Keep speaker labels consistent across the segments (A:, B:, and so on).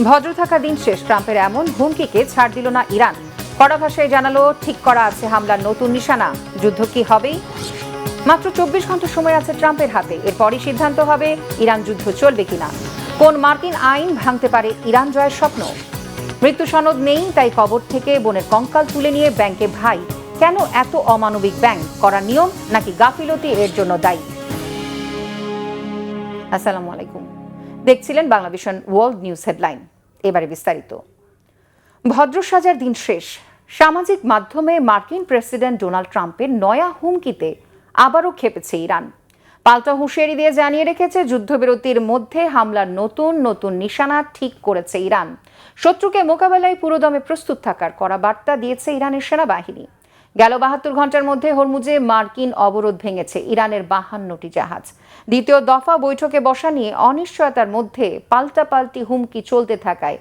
A: ভদ্র থাকা দিন শেষ, ট্রাম্পের এমন হুমকিকে ছাড় দিল না ইরান। কড়া ভাষায় জানালো ঠিক করা আছে হামলার নতুন নিশানা। যুদ্ধ কি হবেই? মাত্র 24 ঘন্টা সময় আছে ট্রাম্পের হাতে। এরপরই সিদ্ধান্ত হবে ইরান যুদ্ধ চলবে কিনা। কোন মার্কিন আইন ভাঙতে পারে ইরান জয়ের স্বপ্ন? মৃত্যু সনদ নেই, তাই কবর থেকে বোনের কঙ্কাল তুলে নিয়ে ব্যাংকে ভাই। কেন এত অমানবিক ব্যাংক? করা নিয়ম নাকি গাফিলতি এর জন্য দায়ী? আসসালামু আলাইকুম, দেখছিলেন বাংলাভিশন ওয়ার্ল্ড নিউজ হেডলাইন। এবারে বিস্তারিত। ভদ্র সাজার দিন শেষ। সামাজিক মাধ্যমে মার্কিন প্রেসিডেন্ট ডোনাল্ড ট্রাম্পের নয়া হুমকিতে আবারও ক্ষেপেছে ইরান। পাল্টা হুঁশিয়ারি দিয়ে জানিয়ে রেখেছে যুদ্ধবিরতির মধ্যে হামলার নতুন নতুন নিশানা ঠিক করেছে ইরান। শত্রুকে মোকাবেলায় পুরোদমে প্রস্তুত থাকার কড়া বার্তা দিয়েছে ইরানের সেনাবাহিনী। গেল 72 ঘন্টার মধ্যে হরমুজে মার্কিন অবরোধ ভেঙেছে ইরানের 52টি জাহাজ। দ্বিতীয় দফা বৈঠকে বসা নিয়ে অনিশ্চয়তার মধ্যে পাল্টাপাল্টি হুমকি চলতে থাকায়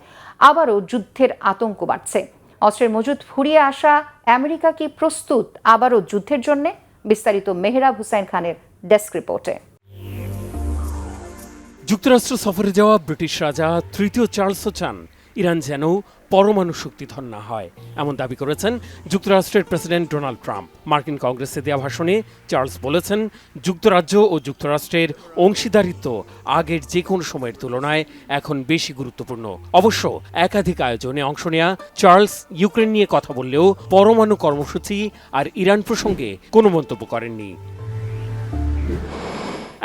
A: আবারও যুদ্ধের আতঙ্ক বাড়ছে। অস্ত্রের মজুদ ফুরিয়ে আসা আমেরিকা কি প্রস্তুত আবারও যুদ্ধের জন্য? বিস্তারিত মেহরাব হুসাইন খানের ডেস্ক রিপোর্টে।
B: যুক্তরাষ্ট্র সফরে যাওয়া ব্রিটিশ রাজা তৃতীয় চার্লসও চান ইরান যেন পরমাণু শক্তিধর না হয়, এমন দাবি করেছেন যুক্তরাষ্ট্রের প্রেসিডেন্ট ডোনাল্ড ট্রাম্প। মার্কিন কংগ্রেসে দেওয়া ভাষণে চার্লস বলেছেন, যুক্তরাজ্য ও যুক্তরাষ্ট্রের অংশীদারিত্ব আগের যে কোনো সময়ের তুলনায় এখন বেশি গুরুত্বপূর্ণ। অবশ্য একাধিক আয়োজনে অংশ নেয়া চার্লস ইউক্রেন নিয়ে কথা বললেও পরমাণু কর্মসূচি আর ইরান প্রসঙ্গে কোনো মন্তব্য করেননি।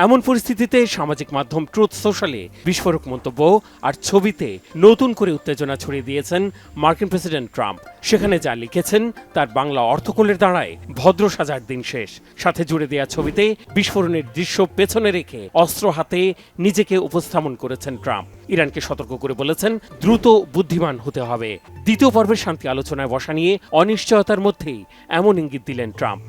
B: এমন পরিস্থিতিতে সামাজিক মাধ্যম ট্রুথ সোশ্যালে বিস্ফোরক মন্তব্য আর ছবিতে নতুন করে উত্তেজনা ছড়িয়ে দিয়েছেন মার্কিন প্রেসিডেন্ট ট্রাম্প। সেখানে যা লিখেছেন তার বাংলা অর্থকলের দাঁড়ায় ভদ্র সাজার দিন শেষ। সাথে জুড়ে দেওয়া ছবিতে বিস্ফোরণের দৃশ্য পেছনে রেখে অস্ত্র হাতে নিজেকে উপস্থাপন করেছেন ট্রাম্প। ইরানকে সতর্ক করে বলেছেন দ্রুত বুদ্ধিমান হতে হবে। দ্বিতীয় পর্বের শান্তি আলোচনায় বসা নিয়ে অনিশ্চয়তার মধ্যেই এমন ইঙ্গিত দিলেন ট্রাম্প।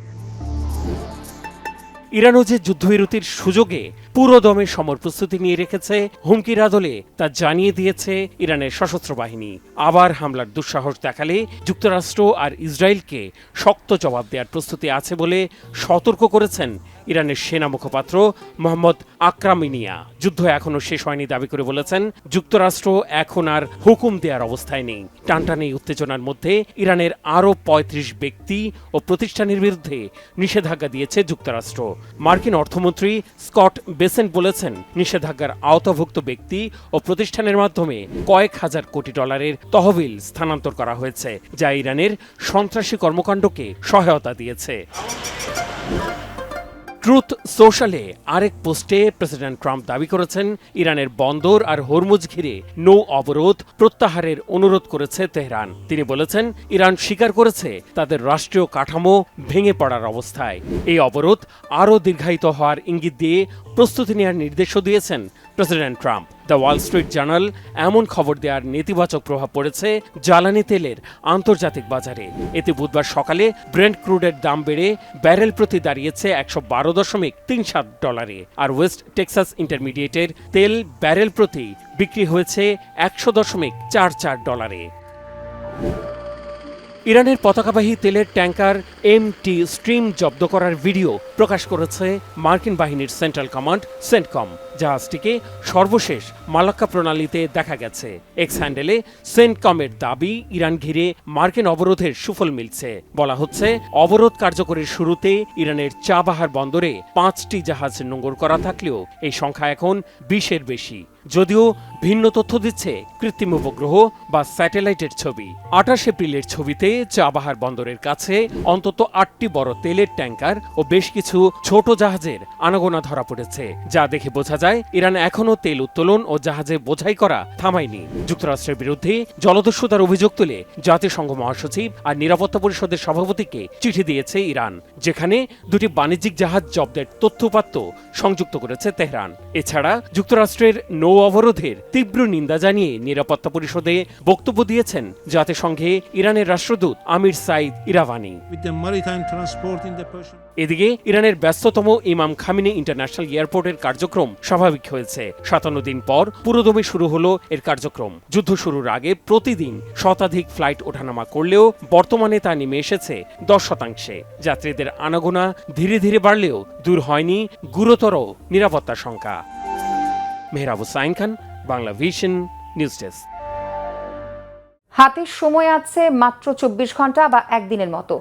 B: ইরানও যে যুদ্ধবিরতির সুযোগে পুরোদমে সমর প্রস্তুতি নিয়ে রেখেছে হুমকির আদলে তা জানিয়ে দিয়েছে ইরানের সশস্ত্র বাহিনী। আবার হামলার দুঃসাহস দেখালে যুক্তরাষ্ট্র আর ইসরায়েলকে শক্ত জবাব দেওয়ার প্রস্তুতি আছে বলে সতর্ক করেছেন ইরানের সেনা মুখপাত্র মোহাম্মদ আকরামিনিয়া। যুদ্ধ এখনো শেষ হয়নি দাবি করে বলেছেন, যুক্তরাষ্ট্র এখন আর হুকুম দেওয়ার অবস্থায় নেই। টানটানি উত্তেজনার মধ্যে ইরানের আরও ৩৫ ব্যক্তি ও প্রতিষ্ঠানের বিরুদ্ধে নিষেধাজ্ঞা দিয়েছে যুক্তরাষ্ট্র। মার্কিন অর্থমন্ত্রী স্কট বেসেন্ট বলেছেন, নিষেধাজ্ঞার আওতাভুক্ত ব্যক্তি ও প্রতিষ্ঠানের মাধ্যমে কয়েক হাজার কোটি ডলারের তহবিল স্থানান্তর করা হয়েছে, যা ইরানের সন্ত্রাসী কর্মকাণ্ডকে সহায়তা দিয়েছে। ট্রুথ সোশ্যালে আরেক পোস্টে প্রেসিডেন্ট ট্রাম্প দাবি করেছেন, ইরানের বন্দর আর হরমুজ ঘিরে নৌ অবরোধ প্রত্যাহারের অনুরোধ করেছে তেহরান। তিনি বলেছেন, ইরান স্বীকার করেছে তাদের রাষ্ট্রীয় কাঠামো ভেঙে পড়ার অবস্থায়। এই অবরোধ আরও দীর্ঘায়িত হওয়ার ইঙ্গিত দিয়ে প্রস্তুতি নেওয়ার নির্দেশও দিয়েছেন president Trump. The Wall Street journal এমন খবর দেওয়ার নেতিবাচক প্রভাব পড়েছে জ্বালানি তেলের আন্তর্জাতিক বাজারে। এতে বুধবার সকালে ব্রেন্ট ক্রুডের দাম বেড়ে ব্যারেল প্রতি দাঁড়িয়েছে $112.37, আর ওয়েস্ট টেক্সাস ইন্টারমিডিয়েটের তেল ব্যারেল প্রতি বিক্রি হয়েছে $100.44। ইরানের পতাকাবাহী তেলের ট্যাঙ্কার MT স্ট্রিম জব্দ করার ভিডিও প্রকাশ করেছে মার্কিন বাহিনীর সেন্ট্রাল কমান্ড সেন্টকম। জাহাজটিকে সর্বশেষ মালাক্কা প্রণালীতে দেখা গেছে। এক্স হ্যান্ডেলে সেন্টকমের দাবি, ইরান ঘিরে মার্কিন অবরোধের সুফল মিলছে। বলা হচ্ছে, অবরোধ কার্যকরের শুরুতে ইরানের চাবাহার বন্দরে 5টি জাহাজ নোঙর করা থাকলেও এই সংখ্যা এখন 20-এর বেশি। যদিও ভিন্ন তথ্য দিচ্ছে কৃত্রিম উপগ্রহ বা স্যাটেলাইটের ছবি। 28 এপ্রিলের ছবিতে চাবাহার বন্দরের কাছে অন্তত 8টি বড় তেলের ট্যাঙ্কার ও বেশ কিছু ছোট জাহাজের আনাগোনা ধরা পড়েছে, যা দেখে বোঝা যায় ইরান এখনও তেল উত্তোলন ও জাহাজে বোঝাই করা থামায়নি। যুক্তরাষ্ট্রের বিরুদ্ধে জলদস্যুতার অভিযোগ তুলে জাতিসংঘ মহাসচিব আর নিরাপত্তা পরিষদের সভাপতিকে চিঠি দিয়েছে ইরান, যেখানে 2টি বাণিজ্যিক জাহাজ জব্দের তথ্যপাত্র সংযুক্ত করেছে তেহরান। এছাড়া যুক্তরাষ্ট্রের নৌ অবরোধের তীব্র নিন্দা জানিয়ে নিরাপত্তা পরিষদে বক্তব্য দিয়েছেন জাতিসংঘে ইরানের রাষ্ট্রদূত আমির সাইদ ইরাভানি। এদিকে ইরানের ব্যস্ততম ইমাম খামিনি ইন্টারন্যাশনাল এয়ারপোর্টের কার্যক্রম স্বাভাবিক হয়েছে। 57 দিন পর পুরোদমে শুরু হলো এর কার্যক্রম। যুদ্ধ শুরুর আগে প্রতিদিন শতাধিক ফ্লাইট ওঠানামা করলেও বর্তমানে তা নেমে এসেছে 10%। যাত্রীদের আনাগোনা ধীরে ধীরে বাড়লেও দূর হয়নি গুরুতর নিরাপত্তা শঙ্কা। Mehrab Hussain Khan, Banglavision news desk.
A: হাতে সময় আছে মাত্র ২৪ ঘন্টা বা একদিনের মতো।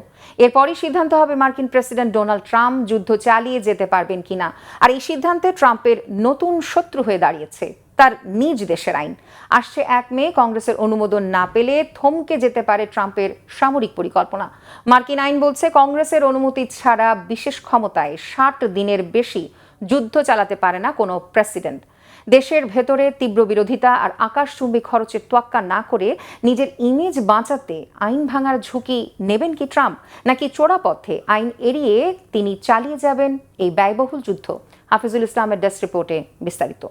A: এরপরই সিদ্ধান্ত হবে মার্কিন প্রেসিডেন্ট ডোনাল্ড ট্রাম্প যুদ্ধ চালিয়ে যেতে পারবেন কিনা। আর এই সিদ্ধান্তে ট্রাম্পের নতুন শত্রু হয়ে দাঁড়িয়েছে তার নিজ দেশের আইন। আসছে ১ মে কংগ্রেসের অনুমোদন না পেলে থমকে যেতে পারে ট্রাম্পের সামরিক পরিকল্পনা। মার্কিন আইন বলছে কংগ্রেসের অনুমতি ছাড়া বিশেষ ক্ষমতায় ৬০ দিনের বেশি যুদ্ধ চালাতে পারে না কোনো প্রেসিডেন্ট। দেশের ভেতরে তীব্র বিরোধিতা আর আকাশচুম্বী খরচের তোয়াক্কা না করে নিজের ইমেজ বাঁচাতে আইন ভাঙার ঝুঁকি নেবেন কি ট্রাম্প, নাকি চোরাপথে আইন এড়িয়ে তিনি চালিয়ে যাবেন এই ব্যয়বহুল যুদ্ধ? হাফিজুল ইসলামের ডেস্ক রিপোর্টে বিস্তারিত।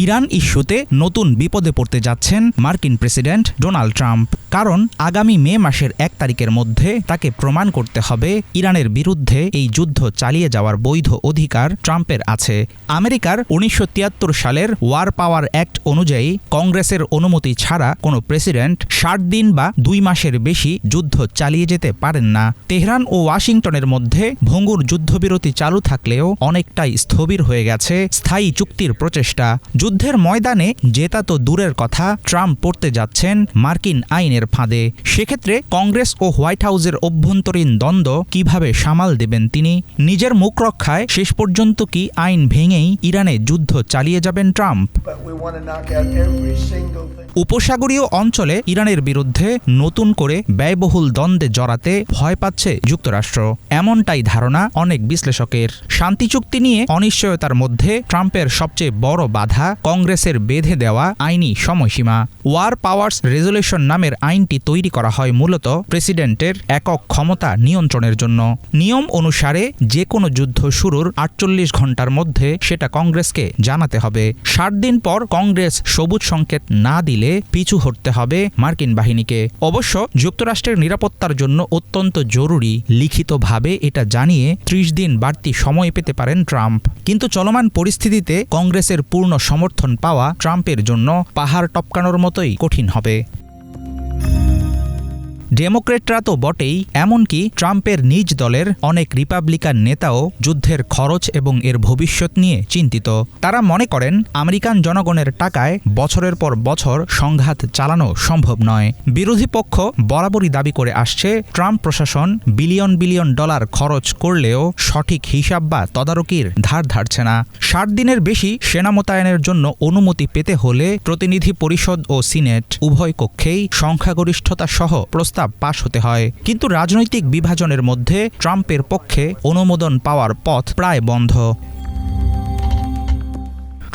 C: ইরান ইস্যুতে নতুন বিপদে পড়তে যাচ্ছেন মার্কিন প্রেসিডেন্ট ডোনাল্ড ট্রাম্প। কারণ আগামী মে মাসের ১ তারিখের মধ্যে তাকে প্রমাণ করতে হবে ইরানের বিরুদ্ধে এই যুদ্ধ চালিয়ে যাওয়ার বৈধ অধিকার ট্রাম্পের আছে। আমেরিকার ১৯৭৩ সালের ওয়ার পাওয়ার অ্যাক্ট অনুযায়ী কংগ্রেসের অনুমতি ছাড়া কোনো প্রেসিডেন্ট ৬০ দিন বা ২ মাসের বেশি যুদ্ধ চালিয়ে যেতে পারেন না। তেহরান ও ওয়াশিংটনের মধ্যে ভঙ্গুর যুদ্ধবিরতি চালু থাকলেও অনেকটাই স্থবির হয়ে গেছে স্থায়ী চুক্তির প্রচেষ্টা। যুদ্ধের ময়দানে জেতা তো দূরের কথা, ট্রাম্প পড়তে যাচ্ছেন মার্কিন আইনের ফাঁদে। সেক্ষেত্রে কংগ্রেস ও হোয়াইট হাউসের অভ্যন্তরীণ দ্বন্দ্ব কিভাবে সামাল দেবেন তিনি? নিজের মুখ রক্ষায় শেষ পর্যন্ত কি আইন ভেঙেই ইরানে যুদ্ধ চালিয়ে যাবেন ট্রাম্প? উপসাগরীয় অঞ্চলে ইরানের বিরুদ্ধে নতুন করে ব্যয়বহুল দ্বন্দ্বে জড়াতে ভয় পাচ্ছে যুক্তরাষ্ট্র, এমনটাই ধারণা অনেক বিশ্লেষকের। শান্তি চুক্তি নিয়ে অনিশ্চয়তার মধ্যে ট্রাম্পের সবচেয়ে বড় বাধা কংগ্রেসের বেঁধে দেওয়া আইনি সময়সীমা। ওয়ার পাওয়ার্স রেজুলেশন নামের আইনটি তৈরি করা হয় মূলত প্রেসিডেন্টের একক ক্ষমতা নিয়ন্ত্রণের জন্য। নিয়ম অনুসারে যে কোনো যুদ্ধ শুরুর ৪৮ ঘন্টার মধ্যে সেটা কংগ্রেসকে জানাতে হবে। ৬০ দিন পর কংগ্রেস সবুজ সংকেত না দিলে পিছু হটতে হবে মার্কিন বাহিনীকে। অবশ্য যুক্তরাষ্ট্রের নিরাপত্তার জন্য অত্যন্ত জরুরি লিখিতভাবে এটা জানিয়ে ৩০ দিন বাড়তি সময় পেতে পারেন ট্রাম্প। কিন্তু চলমান পরিস্থিতিতে কংগ্রেসের পূর্ণ সমর্থন পাওয়া ট্রাম্পের জন্য পাহাড় টপকানোর মতোই কঠিন হবে। ডেমোক্রেটরা তো বটেই, এমনকি ট্রাম্পের নিজ দলের অনেক রিপাবলিকান নেতাও যুদ্ধের খরচ এবং এর ভবিষ্যৎ নিয়ে চিন্তিত। তারা মনে করেন আমেরিকান জনগণের টাকায় বছরের পর বছর সংঘাত চালানো সম্ভব নয়। বিরোধী পক্ষ বরাবরই দাবি করে আসছে ট্রাম্প প্রশাসন বিলিয়ন বিলিয়ন ডলার খরচ করলেও সঠিক হিসাব বা তদারকির ধার ধারছে না। ৬০ দিনের বেশি সেনা মোতায়েনের জন্য অনুমতি পেতে হলে প্রতিনিধি পরিষদ ও সিনেট উভয় কক্ষেই সংখ্যাগরিষ্ঠতা সহ প্রস্তাব পাশ হতে হয়। কিন্তু রাজনৈতিক বিভাজনের মধ্যে ট্রাম্পের পক্ষে অনুমোদন পাওয়ার পথ প্রায় বন্ধ।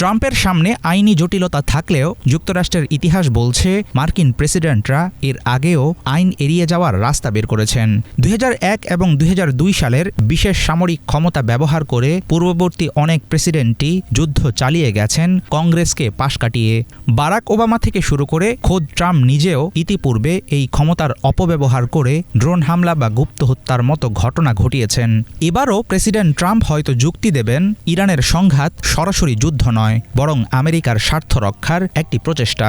C: ট্রাম্পের সামনে আইনি জটিলতা থাকলেও যুক্তরাষ্ট্রের ইতিহাস বলছে মার্কিন প্রেসিডেন্টরা এর আগেও আইন এড়িয়ে যাওয়ার রাস্তা বের করেছেন। ২০০১ এবং ২০০২ সালের বিশেষ সামরিক ক্ষমতা ব্যবহার করে পূর্ববর্তী অনেক প্রেসিডেন্টই যুদ্ধ চালিয়ে গেছেন কংগ্রেসকে পাশ কাটিয়ে। বারাক ওবামা থেকে শুরু করে খোদ ট্রাম্প নিজেও ইতিপূর্বে এই ক্ষমতার অপব্যবহার করে ড্রোন হামলা বা গুপ্ত হত্যার মতো ঘটনা ঘটিয়েছেন। এবারও প্রেসিডেন্ট ট্রাম্প হয়তো যুক্তি দেবেন ইরানের সংঘাত সরাসরি যুদ্ধ নয়, বরং আমেরিকার স্বার্থ রক্ষার একটি প্রচেষ্টা।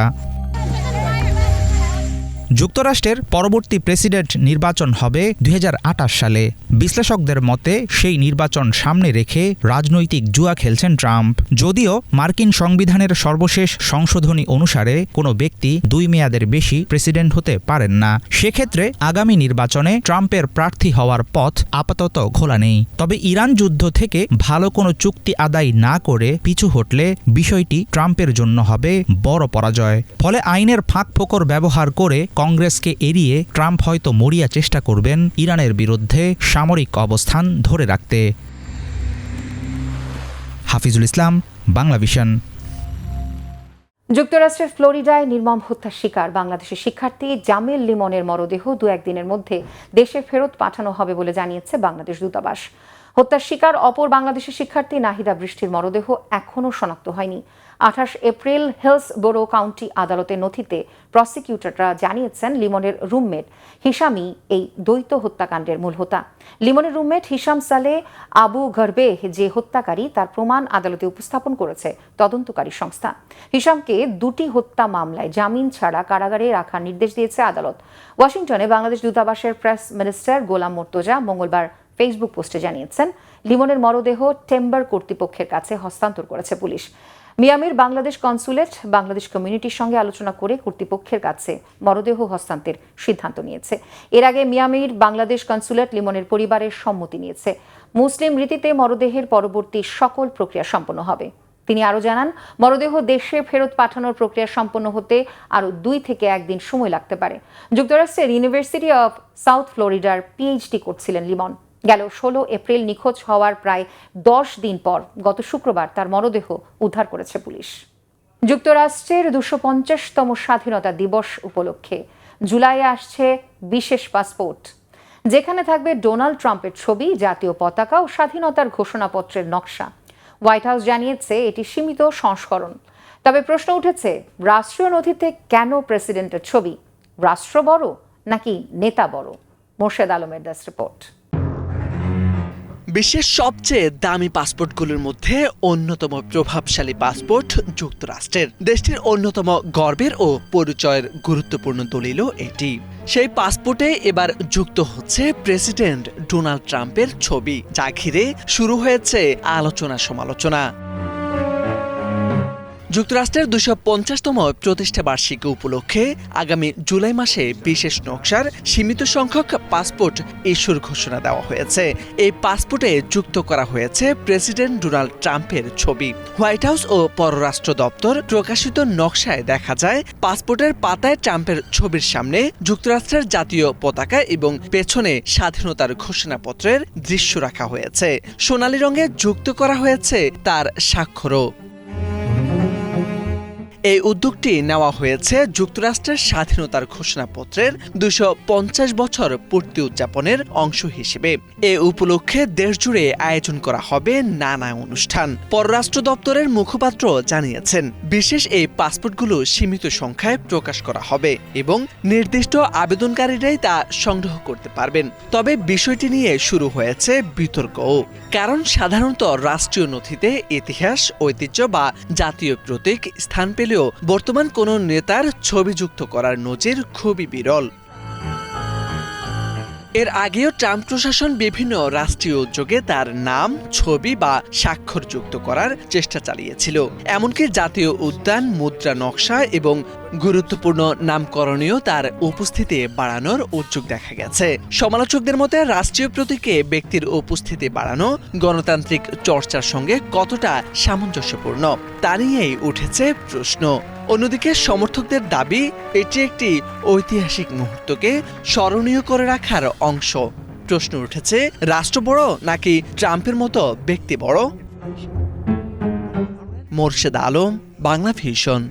C: যুক্তরাষ্ট্রের পরবর্তী প্রেসিডেন্ট নির্বাচন হবে ২০২৮ সালে। বিশ্লেষকদের মতে সেই নির্বাচন সামনে রেখে রাজনৈতিক জুয়া খেলছেন ট্রাম্প। যদিও মার্কিন সংবিধানের সর্বশেষ সংশোধনী অনুসারে কোনো ব্যক্তি ২ মেয়াদের বেশি প্রেসিডেন্ট হতে পারেন না। সেক্ষেত্রে আগামী নির্বাচনে ট্রাম্পের প্রার্থী হওয়ার পথ আপাতত খোলা নেই। তবে ইরান যুদ্ধ থেকে ভালো কোনো চুক্তি আদায় না করে পিছু হটলে বিষয়টি ট্রাম্পের জন্য হবে বড় পরাজয়। ফলে আইনের ফাঁকফোকর ব্যবহার করে কংগ্রেসকে এড়িয়ে ট্রাম্প হয়তো মরিয়া চেষ্টা করবেন ইরানের বিরুদ্ধে সামরিক অবস্থান ধরে রাখতে। হাফিজুল ইসলাম, বাংলাভিশন।
A: যুক্তরাষ্ট্রের ফ্লোরিডায় নির্মম হত্যার শিকার বাংলাদেশের শিক্ষার্থী জামিল লিমনের মরদেহ ২-১ দিনের মধ্যে দেশে ফেরত পাঠানো হবে বলে জানিয়েছে বাংলাদেশ দূতাবাস। হত্যার শিকার অপর বাংলাদেশের শিক্ষার্থী নাহিদা বৃষ্টির মরদেহ এখনও শনাক্ত হয়নি। ২৮ এপ্রিল হিলসবোরো কাউন্টি আদালতের নথিতে প্রসিকিউটররা জানিয়েছেন লিমনের রুমমেট হিশামই এই দ্বৈত হত্যাকাণ্ডের মূল হোতা। লিমনের রুমমেট হিশাম সালে আবু গরবেহ যে হত্যাকারী তার প্রমাণ আদালতে উপস্থাপন করেছে তদন্তকারী সংস্থা। হিশামকে ২টি হত্যা মামলায় জামিন ছাড়া কারাগারে রাখার নির্দেশ দিয়েছে আদালত। ওয়াশিংটনে বাংলাদেশ দূতাবাসের প্রেস মিনিস্টার গোলাম মোর্তজা মঙ্গলবার ফেসবুক পোস্টে জানিয়েছেন লিমনের মরদেহ টেম্বার কর্তৃপক্ষের কাছে হস্তান্তর করেছে পুলিশ। মিয়ামির বাংলাদেশ কনসুলেট বাংলাদেশ কমিউনিটির সঙ্গে আলোচনা করে কর্তৃপক্ষের কাছে মরদেহ হস্তান্তরের সিদ্ধান্ত নিয়েছে। এর আগে মিয়ামির বাংলাদেশ কনসুলেট লিমনের পরিবারের সম্মতি নিয়েছে। মুসলিম রীতিতে মরদেহের পরবর্তী সকল প্রক্রিয়া সম্পন্ন হবে। তিনি আরও জানান, মরদেহ দেশে ফেরত পাঠানোর প্রক্রিয়া সম্পন্ন হতে আরও 2 থেকে 1 দিন সময় লাগতে পারে। যুক্তরাষ্ট্রের ইউনিভার্সিটি অব সাউথ ফ্লোরিডার পিএইচডি করছিলেন লিমন। গেল 16 এপ্রিল নিখোঁজ হওয়ার প্রায় 10 দিন পর গত শুক্রবার তার মরদেহ উদ্ধার করেছে পুলিশ। যুক্তরাষ্ট্রের 250তম স্বাধীনতা দিবস উপলক্ষে জুলাইয়ে আসছে বিশেষ পাসপোর্ট, যেখানে থাকবে ডোনাল্ড ট্রাম্পের ছবি, জাতীয় পতাকা ও স্বাধীনতার ঘোষণাপত্রের নকশা। হোয়াইট হাউস জানিয়েছে এটি সীমিত সংস্করণ। তবে প্রশ্ন উঠেছে, রাষ্ট্রীয় নথিতে কেন প্রেসিডেন্টের ছবি? রাষ্ট্র বড় নাকি নেতা বড়? মোর্শেদ আলমের ডেস্ক রিপোর্ট।
D: বিশ্বের সবচেয়ে দামি পাসপোর্টগুলোর মধ্যে অন্যতম প্রভাবশালী পাসপোর্ট যুক্তরাষ্ট্রের। দেশটির অন্যতম গর্বের ও পরিচয়ের গুরুত্বপূর্ণ দলিলও এটি। সেই পাসপোর্টে এবার যুক্ত হচ্ছে প্রেসিডেন্ট ডোনাল্ড ট্রাম্পের ছবি, যা ঘিরে শুরু হয়েছে আলোচনা সমালোচনা। যুক্তরাষ্ট্রের 250তম প্রতিষ্ঠা বার্ষিকী উপলক্ষে আগামী জুলাই মাসে বিশেষ নকশার সীমিত সংখ্যক পাসপোর্ট ইস্যুর ঘোষণা দেওয়া হয়েছে। এই পাসপোর্টে যুক্ত করা হয়েছে প্রেসিডেন্ট ডোনাল্ড ট্রাম্পের ছবি। হোয়াইট হাউস ও পররাষ্ট্র দপ্তর প্রকাশিত নকশায় দেখা যায়, পাসপোর্টের পাতায় ট্রাম্পের ছবির সামনে যুক্তরাষ্ট্রের জাতীয় পতাকা এবং পেছনে স্বাধীনতার ঘোষণাপত্রের দৃশ্য রাখা হয়েছে। সোনালী রঙে যুক্ত করা হয়েছে তার স্বাক্ষরও। এই উদ্যোগটি নেওয়া হয়েছে যুক্তরাষ্ট্রের স্বাধীনতার ঘোষণাপত্রের 250 বছর পূর্তি উদযাপনের অংশ হিসেবে। এ উপলক্ষে দেশজুড়ে আয়োজন করা হবে নানা অনুষ্ঠান। পররাষ্ট্র দপ্তরের মুখপাত্র জানিয়েছেন, বিশেষ এই পাসপোর্টগুলো সীমিত সংখ্যায় প্রকাশ করা হবে এবং নির্দিষ্ট আবেদনকারীরাই তা সংগ্রহ করতে পারবেন। তবে বিষয়টি নিয়ে শুরু হয়েছে বিতর্কও, কারণ সাধারণত রাষ্ট্রীয় নথিতে ইতিহাস, ঐতিহ্য বা জাতীয় প্রতীক স্থান পেলে বর্তমান কোন নেতার ছবি যুক্ত করার নজির খুবই বিরল। এর আগেও ট্রাম্প প্রশাসন বিভিন্ন রাষ্ট্রীয় উদ্যোগে তার নাম, ছবি বা স্বাক্ষর যুক্ত করার চেষ্টা চালিয়েছিল। এমনকি জাতীয় উদ্যান, মুদ্রা নকশা এবং গুরুত্বপূর্ণ নামকরণীয় তার উপস্থিতি বাড়ানোর উদ্যোগ দেখা গেছে। সমালোচকদের মতে রাষ্ট্রীয় প্রতীকে ব্যক্তির উপস্থিতি বাড়ানো গণতান্ত্রিক চর্চার সঙ্গে কতটা সামঞ্জস্যপূর্ণ তা নিয়েই উঠেছে প্রশ্ন। অন্যদিকে সমর্থকদের দাবি, এটি একটি ঐতিহাসিক মুহূর্তকে স্মরণীয় করে রাখার অংশ। প্রশ্ন উঠেছে, রাষ্ট্র বড় নাকি ট্রাম্পের মতো ব্যক্তি বড়? মোর্শেদ আলম, বাংলা ভিশন।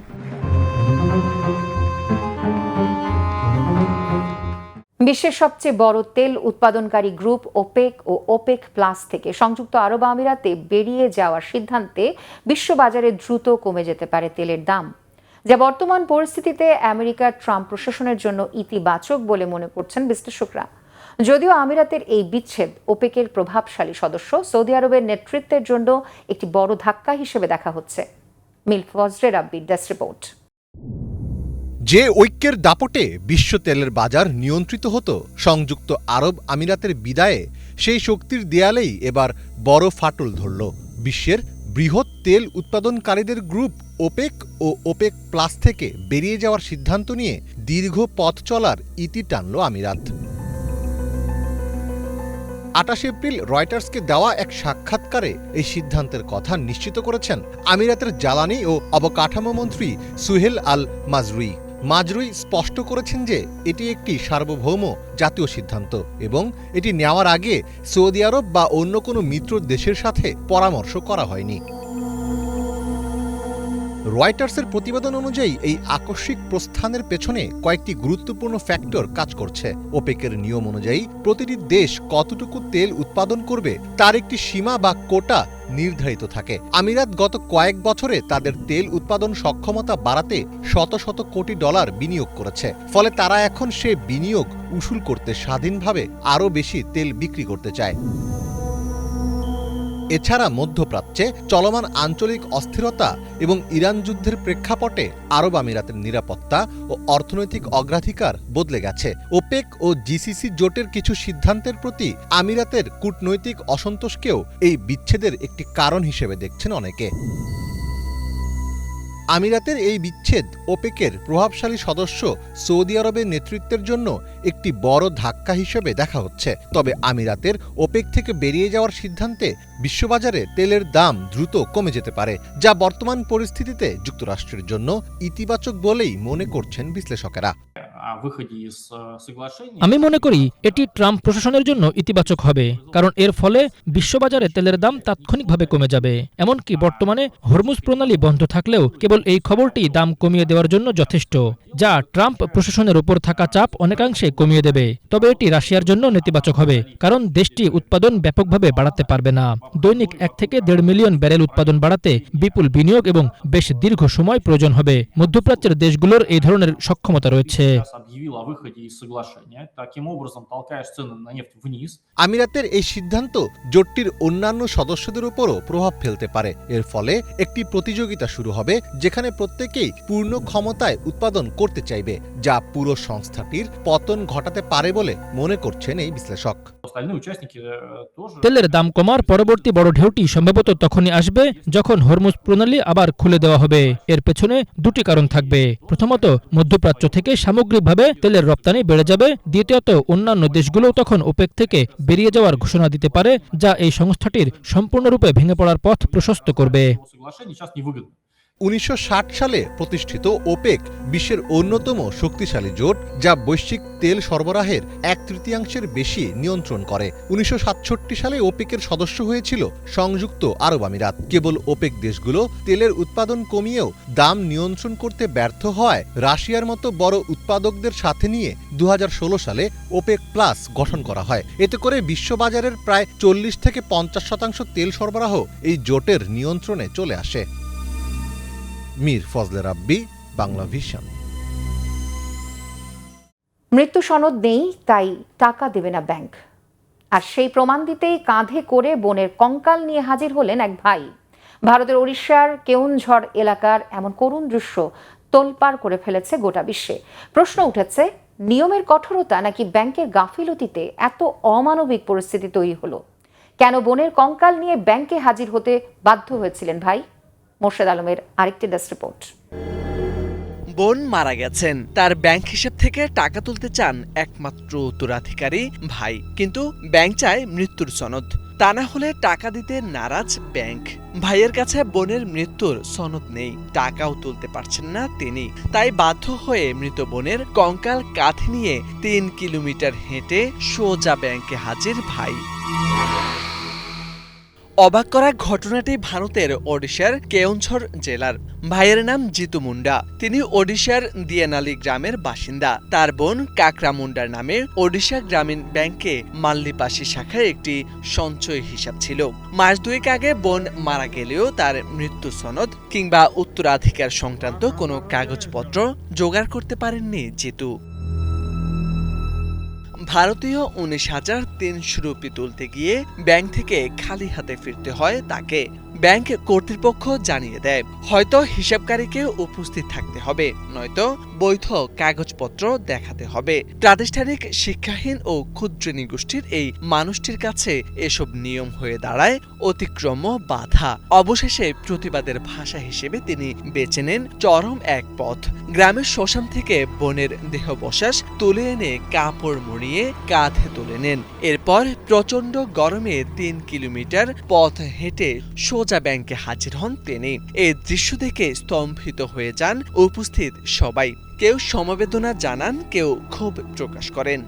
A: বিশ্বের সবচেয়ে বড় তেল উৎপাদনকারী গ্রুপ ওপেক ও ওপেক প্লাস থেকে সংযুক্ত আরব আমিরাতে বেরিয়ে যাওয়ার সিদ্ধান্তে বিশ্ববাজারে দ্রুত কমে যেতে পারে তেলের দাম, যা বর্তমান পরিস্থিতিতে আমেরিকার ট্রাম্প প্রশাসনের জন্য ইতিবাচক বলে মনে করছেন বিশ্লেষকরা। যদিও আমিরাতের এই বিচ্ছেদ ওপেকের প্রভাবশালী সদস্য সৌদি আরবের নেতৃত্বের জন্য একটি বড় ধাক্কা হিসেবে দেখা হচ্ছে। মিল্ক ফজরে রাব্বির ডেস্ক রিপোর্ট।
E: যে ঐক্যের দাপটে বিশ্ব তেলের বাজার নিয়ন্ত্রিত হতো সংযুক্ত আরব আমিরাতের বিদায়ে, সেই শক্তির দেয়ালেই এবার বড় ফাটল ধরল। বিশ্বের বৃহৎ তেল উৎপাদনকারীদের গ্রুপ ওপেক ও ওপেক প্লাস থেকে বেরিয়ে যাওয়ার সিদ্ধান্ত নিয়ে দীর্ঘ পথ চলার ইতি টানল আমিরাত। 28 এপ্রিল রয়টার্সকে দেওয়া এক সাক্ষাৎকারে এই সিদ্ধান্তের কথা নিশ্চিত করেছেন আমিরাতের জ্বালানি ও অবকাঠামো মন্ত্রী সুহেল আল মাজরুই স্পষ্ট করেছেন যে এটি একটি সার্বভৌম জাতীয় সিদ্ধান্ত এবং এটি নেওয়ার আগে সৌদি আরব বা অন্য কোনো মিত্র দেশের সাথে পরামর্শ করা হয়নি। রয়টার্সের প্রতিবেদন অনুযায়ী এই আকস্মিক প্রস্থানের পেছনে কয়েকটি গুরুত্বপূর্ণ ফ্যাক্টর কাজ করছে। ওপেকের নিয়ম অনুযায়ী প্রতিটি দেশ কতটুকু তেল উৎপাদন করবে তার একটি সীমা বা কোটা নির্ধারিত থাকে। আমিরাত গত কয়েক বছরে তাদের তেল উৎপাদন সক্ষমতা বাড়াতে শত শত কোটি ডলার বিনিয়োগ করেছে। ফলে তারা এখন সে বিনিয়োগ উসুল করতে স্বাধীনভাবে আরও বেশি তেল বিক্রি করতে চায়। এছাড়া মধ্যপ্রাচ্যে চলমান আঞ্চলিক অস্থিরতা এবং ইরান যুদ্ধের প্রেক্ষাপটে আরব আমিরাতের নিরাপত্তা ও অর্থনৈতিক অগ্রাধিকার বদলে গেছে। ওপেক ও জিসিসি জোটের কিছু সিদ্ধান্তের প্রতি আমিরাতের কূটনৈতিক অসন্তোষকেও এই বিচ্ছেদের একটি কারণ হিসেবে দেখছেন অনেকে। আমিরাতের এই বিচ্ছেদ ওপেকের প্রভাবশালী সদস্য সৌদি আরবের নেতৃত্বের জন্য একটি বড় ধাক্কা হিসেবে দেখা হচ্ছে। তবে আমিরাতের ওপেক থেকে বেরিয়ে যাওয়ার সিদ্ধান্তে বিশ্ববাজারে তেলের দাম দ্রুত কমে যেতে পারে, যা বর্তমান পরিস্থিতিতে যুক্তরাষ্ট্রের জন্য ইতিবাচক বলেই মনে করছেন বিশ্লেষকেরা।
F: আমি মনে করি এটি ট্রাম্প প্রশাসনের জন্য ইতিবাচক হবে, কারণ এর ফলে বিশ্ববাজারে তেলের দাম তাৎক্ষণিকভাবে কমে যাবে। এমনকি বর্তমানে হরমুজ প্রণালী বন্ধ থাকলেও কেবল এই খবরটি দাম কমিয়ে দেওয়ার জন্য যথেষ্ট, যা ট্রাম্প প্রশাসনের উপর থাকা চাপ অনেকাংশে কমিয়ে দেবে। তবে এটি রাশিয়ার জন্য নেতিবাচক হবে, কারণ দেশটি উৎপাদন ব্যাপকভাবে বাড়াতে পারবে না। দৈনিক 1 থেকে 1.5 মিলিয়ন ব্যারেল উৎপাদন বাড়াতে বিপুল বিনিয়োগ এবং বেশ দীর্ঘ সময় প্রয়োজন হবে। মধ্যপ্রাচ্যের দেশগুলোর এই ধরনের সক্ষমতা রয়েছে।
E: আমিরাতের এই সিদ্ধান্ত জোটটির অন্যান্য সদস্যদের উপরও প্রভাব ফেলতে পারে। এর ফলে একটি প্রতিযোগিতা শুরু হবে, যেখানে প্রত্যেকেই পূর্ণ ক্ষমতায় উৎপাদন করতে চাইবে, যা পুরো সংস্থাটির পতন ঘটাতে পারে বলে মনে করছেন এই বিশ্লেষক।
F: তেলের দাম কমার পরবর্তী বড় ঢেউটি সম্ভবত তখনই আসবে যখন হরমুজ প্রণালী আবার খুলে দেওয়া হবে। এর পেছনে দুটি কারণ থাকবে। প্রথমত, মধ্যপ্রাচ্য থেকে সামগ্রিকভাবে তেলের রপ্তানি বেড়ে যাবে। দ্বিতীয়ত, অন্যান্য দেশগুলো তখন ওপেক থেকে বেরিয়ে যাওয়ার ঘোষণা দিতে পারে, যা এই সংস্থাটির সম্পূর্ণরূপে ভেঙে পড়ার পথ প্রশস্ত করবে।
E: 1960 সালে প্রতিষ্ঠিত ওপেক বিশ্বের অন্যতম শক্তিশালী জোট, যা বৈশ্বিক তেল সরবরাহের 1/3 বেশি নিয়ন্ত্রণ করে। 1967 সালে ওপেকের সদস্য হয়েছিল সংযুক্ত আরব আমিরাত। কেবল ওপেক দেশগুলো তেলের উৎপাদন কমিয়েও দাম নিয়ন্ত্রণ করতে ব্যর্থ হয় রাশিয়ার মতো বড় উৎপাদকদের সাথে নিয়ে 2016 সালে ওপেক প্লাস গঠন করা হয়। এতে করে বিশ্ববাজারের প্রায় 40 থেকে 50% তেল সরবরাহ এই জোটের নিয়ন্ত্রণে চলে আসে। মীর ফজলে রাব্বি, বাংলা ভিশন।
A: মৃত্যু সনদ নেই, তাই টাকা দেবে না ব্যাংক। আর সেই প্রমাণ দিতেই কাঁধে করে বোনের কঙ্কাল নিয়ে হাজির হলেন এক ভাই। ভারতের ওড়িশার কেউনঝড় এলাকার এমন করুণ দৃশ্য তোলপাড় করে ফেলেছে গোটা বিশ্বে। প্রশ্ন উঠেছে, নিয়মের কঠোরতা নাকি ব্যাংকের গাফিলতিতে এত অমানবিক পরিস্থিতি তৈরি হলো? কেন বোনের কঙ্কাল নিয়ে ব্যাংকে হাজির হতে বাধ্য হয়েছিলেন ভাই? মোর্শেদ আলমের আরেকটি ডেস্ক রিপোর্ট।
D: বোন মারা গেছেন, তার ব্যাংক হিসাব থেকে টাকা তুলতে চান একমাত্র উত্তরাধিকারী ভাই, কিন্তু ব্যাংক চায় মৃত্যুর সনদ। তা না হলে টাকা দিতে নারাজ ব্যাংক। ভাইয়ের কাছে বোনের মৃত্যুর সনদ নেই, টাকাও তুলতে পারছেন না তিনি। তাই বাধ্য হয়ে মৃত বোনের কঙ্কাল কাঁধে নিয়ে 3 কিলোমিটার হেঁটে সোজা ব্যাংকে হাজির ভাই। অবাক করা ঘটনাটি ভারতের ওড়িশার কেওনঝড় জেলার। ভাইয়ের নাম জিতু মুন্ডা। তিনি ওড়িশার দিয়ানালি গ্রামের বাসিন্দা। তার বোন কাকরা মুন্ডার নামে ওড়িশা গ্রামীণ ব্যাংকে মাল্লিপাশি শাখায় একটি সঞ্চয় হিসাব ছিল। মাস 2 আগে বোন মারা গেলেও তার মৃত্যু সনদ কিংবা উত্তরাধিকার সংক্রান্ত কোনো কাগজপত্র জোগাড় করতে পারেননি জিতু। ভারতীয় 19,300 রুপি তুলতে গিয়ে ব্যাংক থেকে খালি হাতে ফিরতে হয় তাকে। ব্যাংক কর্তৃপক্ষ জানিয়ে দেয়, হয়তো হিসাবকারীকে উপস্থিত থাকতে হবে, নয়তো বৈধ কাগজপত্র দেখাতে হবে। প্রাতিষ্ঠানিক শিক্ষাহীন ও ক্ষুদ্র নিগোষ্ঠীর এই মানুষটির কাছে এসব নিয়ম হয়ে দাঁড়ায় অতিক্রম্য বাধা। অবশেষে প্রতিবাদের ভাষা হিসেবে তিনি বেছে নেন চরম এক পথ। গ্রামের শ্মশান থেকে বোনের দেহবশেষ তুলে এনে কাপড় মুড়িয়ে কাঁধে তুলে নেন। এরপর প্রচণ্ড গরমে 3 কিলোমিটার পথ হেঁটে সোজা ব্যাংকে হাজির হন তিনি। এই দৃশ্য দেখে স্তম্ভিত হয়ে যান উপস্থিত সবাই। কেউ সমবেদনা জানান, কেউ ক্ষোভ প্রকাশ করেন।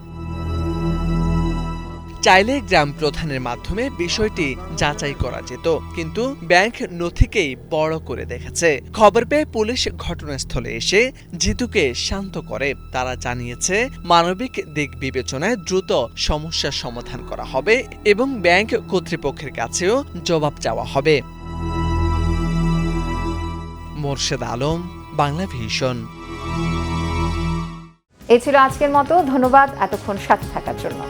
D: চাইলে গ্রাম প্রধানের মাধ্যমে বিষয়টি যাচাই করা যেত, কিন্তু ব্যাংক নথিকেই বড় করে দেখেছে। খবর পেয়ে পুলিশ ঘটনাস্থলে এসে জিতুকে শান্ত করে। তারা জানিয়েছে, মানবিক দিক বিবেচনায় দ্রুত সমস্যার সমাধান করা হবে এবং ব্যাংক কর্তৃপক্ষের কাছেও জবাব চাওয়া হবে। মোর্শেদ আলম, বাংলা ভিশন।
A: এ ছিল আজকের মতো। ধন্যবাদ এতক্ষণ সাথে থাকার জন্য।